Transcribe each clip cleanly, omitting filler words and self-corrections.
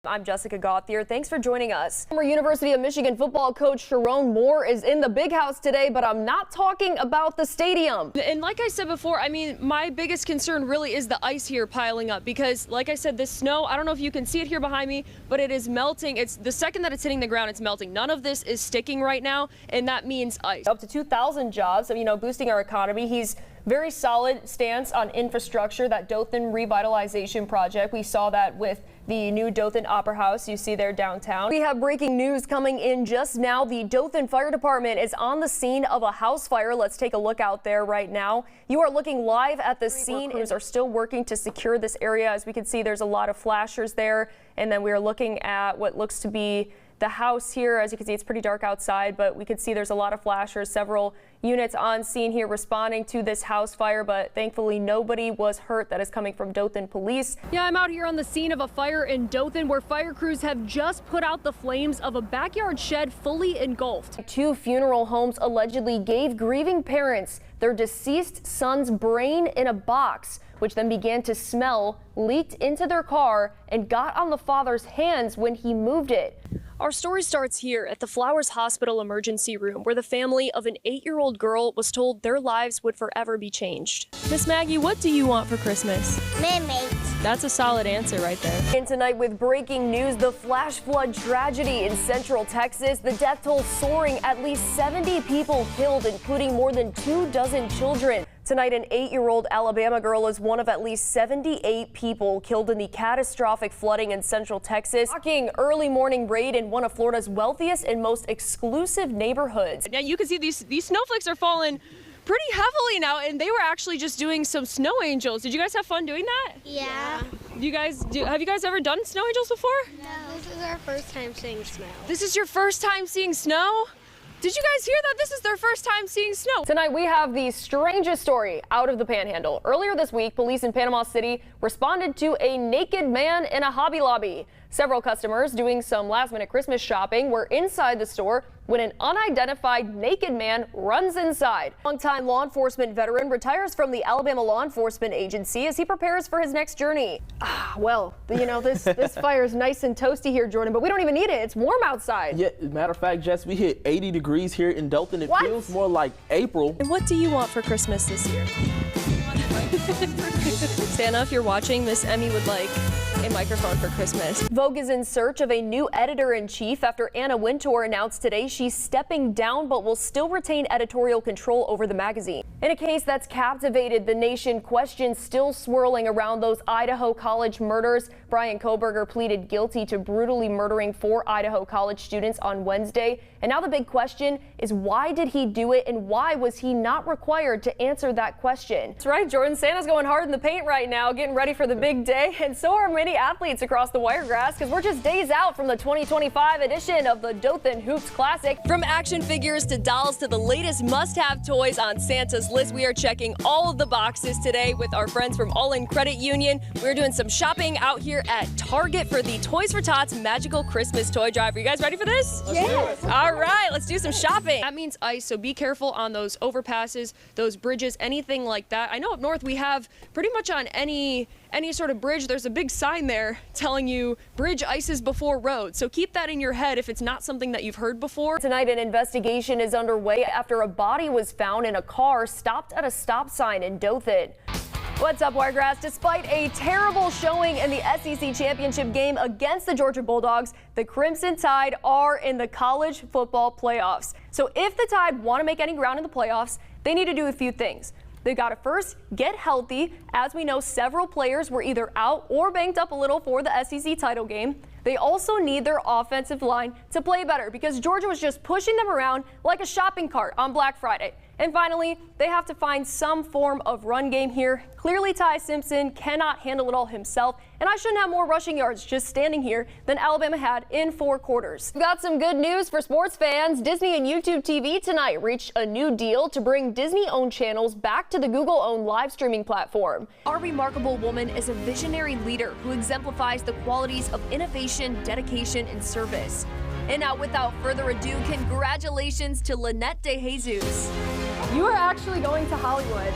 I'm Jessica Gauthier. Thanks for joining us. Former University of Michigan football coach Sharon Moore is in the big house today, but I'm not talking about the stadium. And like I said before, I mean, my biggest concern really is the ice here piling up because, like I said, this snow, I don't know if you can see it here behind me, but it is melting. It's the second that it's hitting the ground, it's melting. None of this is sticking right now, and that means ice. Up to 2,000 jobs, boosting our economy. He's very solid stance on infrastructure, that Dothan revitalization project. We saw that with the new Dothan Opera House you see there downtown. We have breaking news coming in just now. The Dothan Fire Department is on the scene of a house fire. Let's take a look out there right now. You are looking live at the scene. Crews are still working to secure this area. As we can see, there's a lot of flashers there. And then we are looking at what looks to be the house here. As you can see, it's pretty dark outside, but we could see there's a lot of flashers, several units on scene here responding to this house fire, but thankfully nobody was hurt. That is coming from Dothan police. Yeah, I'm out here on the scene of a fire in Dothan where fire crews have just put out the flames of a backyard shed fully engulfed. 2 funeral homes allegedly gave grieving parents their deceased son's brain in a box, which then began to smell, leaked into their car, and got on the father's hands when he moved it. Our story starts here at the Flowers Hospital emergency room, where the family of an 8-year-old girl was told their lives would forever be changed. Miss Maggie, what do you want for Christmas? Mermaids. That's a solid answer right there. And tonight with breaking news, the flash flood tragedy in central Texas. The death toll soaring, at least 70 people killed, including more than 24 children. Tonight, an 8-year-old Alabama girl is one of at least 78 people killed in the catastrophic flooding in central Texas. Shocking early morning raid in one of Florida's wealthiest and most exclusive neighborhoods. Now you can see these snowflakes are falling pretty heavily now, and they were actually just doing some snow angels. Did you guys have fun doing that? Yeah. Have you guys ever done snow angels before? No, this is our first time seeing snow. This is your first time seeing snow? Did you guys hear that? This is their first time seeing snow. Tonight we have the strangest story out of the Panhandle. Earlier this week, police in Panama City responded to a naked man in a Hobby Lobby. Several customers doing some last-minute Christmas shopping were inside the store when an unidentified naked man runs inside. Longtime law enforcement veteran retires from the Alabama Law Enforcement Agency as he prepares for his next journey. This fire is nice and toasty here, Jordan, but we don't even need it. It's warm outside. Yeah, matter of fact, Jess, we hit 80 degrees here in Dothan. It feels more like April. And what do you want for Christmas this year? Santa, if you're watching, Miss Emmy would like a microphone for Christmas. Vogue is in search of a new editor-in-chief after Anna Wintour announced today she's stepping down but will still retain editorial control over the magazine. In a case that's captivated the nation, questions still swirling around those Idaho College murders. Brian Koberger pleaded guilty to brutally murdering 4 Idaho College students on Wednesday. And now the big question is, why did he do it, and why was he not required to answer that question? That's right, Jordan. Santa's going hard in the paint right now, getting ready for the big day, and so are many athletes across the Wiregrass, because we're just days out from the 2025 edition of the Dothan Hoops Classic. From action figures to dolls to the latest must-have toys on Santa's list, we are checking all of the boxes today with our friends from All In Credit Union. We're doing some shopping out here at Target for the Toys for Tots Magical Christmas Toy Drive. Are you guys ready for this? Yes. All right, let's do some shopping. That means ice, so be careful on those overpasses, those bridges, anything like that. I know up north we have pretty much on any sort of bridge, there's a big sign there telling you bridge ices before road. So keep that in your head if it's not something that you've heard before. Tonight, an investigation is underway after a body was found in a car stopped at a stop sign in Dothan. What's up, Wiregrass? Despite a terrible showing in the SEC championship game against the Georgia Bulldogs, the Crimson Tide are in the college football playoffs. So if the Tide want to make any ground in the playoffs, they need to do a few things. They've got to first get healthy. As we know, several players were either out or banged up a little for the SEC title game. They also need their offensive line to play better because Georgia was just pushing them around like a shopping cart on Black Friday. And finally, they have to find some form of run game here. Clearly, Ty Simpson cannot handle it all himself, and I shouldn't have more rushing yards just standing here than Alabama had in 4 quarters. We've got some good news for sports fans. Disney and YouTube TV tonight reached a new deal to bring Disney-owned channels back to the Google-owned live streaming platform. Our remarkable woman is a visionary leader who exemplifies the qualities of innovation, dedication, and service. And now, without further ado, congratulations to Lynette DeJesus. You are actually going to Hollywood.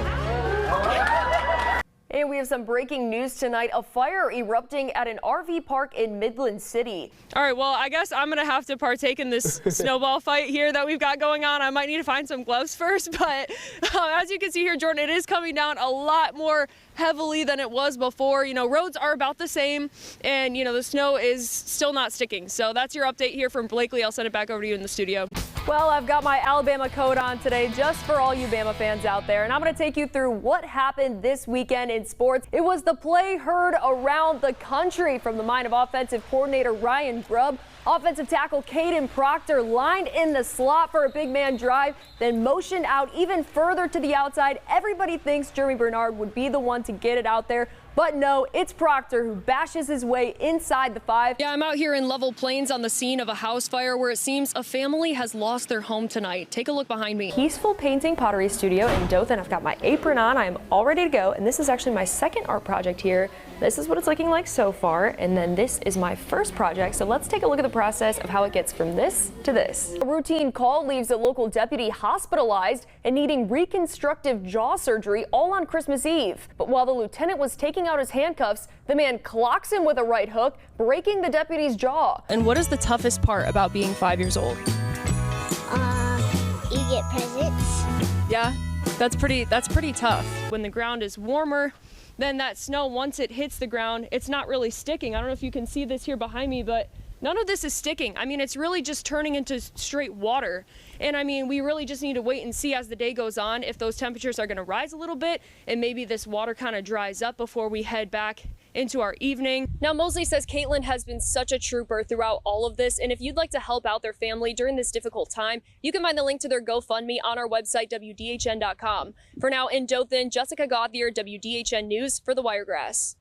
And we have some breaking news tonight. A fire erupting at an RV park in Midland City. All right, well, I guess I'm going to have to partake in this snowball fight here that we've got going on. I might need to find some gloves first, but as you can see here, Jordan, it is coming down a lot more heavily than it was before. You know, roads are about the same, and, you know, the snow is still not sticking. So that's your update here from Blakely. I'll send it back over to you in the studio. Well, I've got my Alabama coat on today just for all you Bama fans out there, and I'm going to take you through what happened this weekend in sports. It was the play heard around the country from the mind of offensive coordinator Ryan Grubb. Offensive tackle Caden Proctor lined in the slot for a big man drive, then motioned out even further to the outside. Everybody thinks Jeremy Bernard would be the one to get it out there, but no, it's Proctor who bashes his way inside the 5. Yeah, I'm out here in Level Plains on the scene of a house fire where it seems a family has lost their home tonight. Take a look behind me. Peaceful Painting Pottery Studio in Dothan. I've got my apron on. I am all ready to go, and this is actually my second art project here. This is what it's looking like so far, and then this is my first project. So let's take a look at the process of how it gets from this to this. A routine call leaves a local deputy hospitalized and needing reconstructive jaw surgery all on Christmas Eve. But while the lieutenant was taking out his handcuffs, the man clocks him with a right hook, breaking the deputy's jaw. And what is the toughest part about being 5 years old? You get presents. Yeah, that's pretty tough. When the ground is warmer, then that snow, once it hits the ground, it's not really sticking. I don't know if you can see this here behind me, but none of this is sticking. I mean, it's really just turning into straight water. And I mean, we really just need to wait and see as the day goes on if those temperatures are going to rise a little bit and maybe this water kind of dries up before we head back into our evening. Now, Mosley says Caitlin has been such a trooper throughout all of this, and if you'd like to help out their family during this difficult time, you can find the link to their GoFundMe on our website, WDHN.com. For now, in Dothan, Jessica Gauthier, WDHN News for the Wiregrass.